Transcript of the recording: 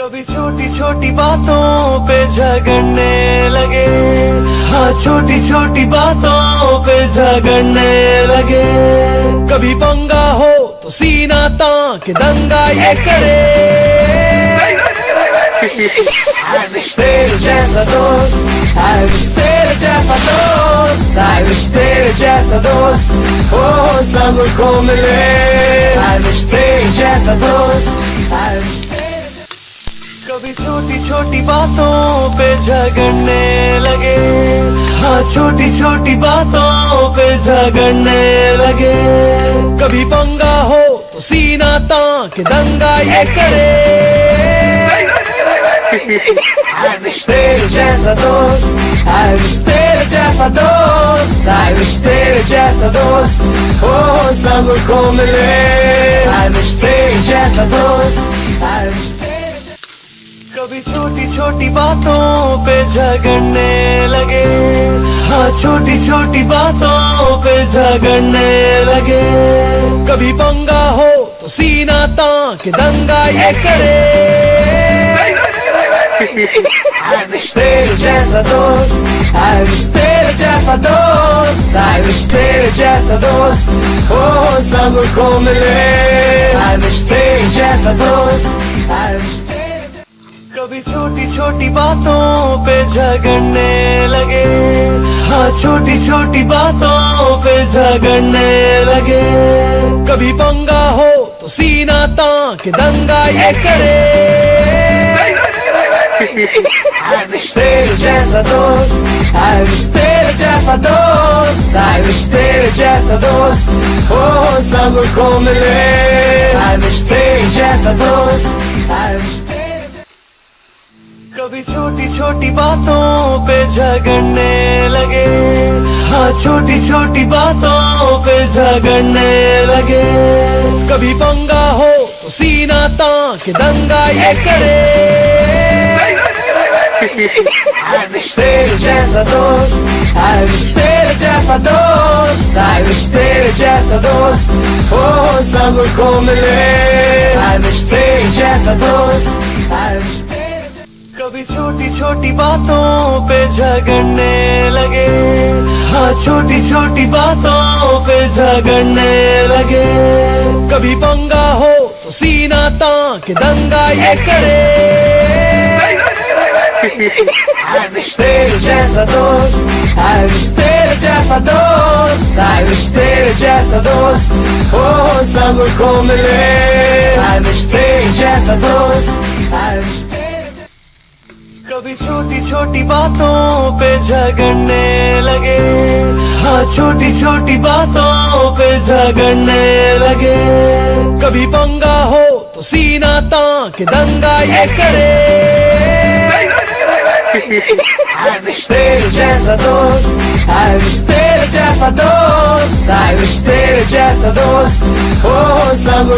कभी छोटी छोटी बातों पे झगड़ने लगे, हाँ छोटी छोटी बातों पे झगड़ने लगे। कभी पंगा हो तो सीना तान दंगा ये करे। I wish तेरे जैसा दोस्त, I wish तेरे जैसा दोस्त, I wish तेरे जैसा दोस्त हो सबको मिले। I wish तेरे जैसा दोस्त, I wish कभी छोटी छोटी बातों पे झगड़ने लगे, हाँ छोटी छोटी बातों पे झगड़ने लगे। कभी पंगा हो तो सीना तान दंगा ये करे। I wish तेरे जैसा दोस्त, I wish तेरे जैसा दोस्त, I wish तेरे जैसा दोस्त हो सबको मिले। I wish तेरे जैसा दोस्त, I wish कभी छोटी छोटी बातों पे झगड़ने लगे, हाँ छोटी छोटी बातों पे झगड़ने लगे। कभी पंगा हो तो सीना तान दंगा ये करे। I wish तेरे जैसा दोस्त, I wish तेरे जैसा दोस्त, I wish तेरे जैसा दोस्त हो सबको मिले। I wish तेरे जैसा दोस्त, I wish कभी छोटी छोटी बातों पे झगड़ने लगे, हाँ छोटी छोटी बातों पे झगड़ने लगे। कभी पंगा हो तो सीना तान दंगा ये करे। I wish तेरे जैसा दोस्त, I wish तेरे जैसा दोस्त, I wish तेरे जैसा दोस्त हो सबको मिले। I wish तेरे जैसा दोस्त, I wish कभी छोटी छोटी बातों पे झगड़ने लगे, हाँ छोटी छोटी बातों पे झगड़ने लगे। कभी पंगा हो तो सीना तान दंगा ये करे। I wish तेरे जैसा दोस्त, I wish तेरे जैसा दोस्त, I wish तेरे जैसा दोस्त हो सबको मिले। I wish तेरे जैसा दोस्त, I wish कभी छोटी छोटी बातों पे झगड़ने लगे, हाँ छोटी छोटी बातों पे झगड़ने लगे। कभी पंगा हो तो सीना तान दंगा ये करे। I wish तेरे जैसा दोस्त, I wish तेरे जैसा दोस्त, I wish तेरे जैसा दोस्त हो सबको मिले। I wish तेरे जैसा दोस्त, I wish कभी छोटी छोटी बातों पे झगड़ने लगे, हाँ छोटी छोटी बातों पे झगड़ने लगे। कभी पंगा हो तो सीना तान दंगा ये करे। I wish तेरे जैसा दोस्त, I wish तेरे जैसा दोस्त, I wish तेरे जैसा दोस्त हो सब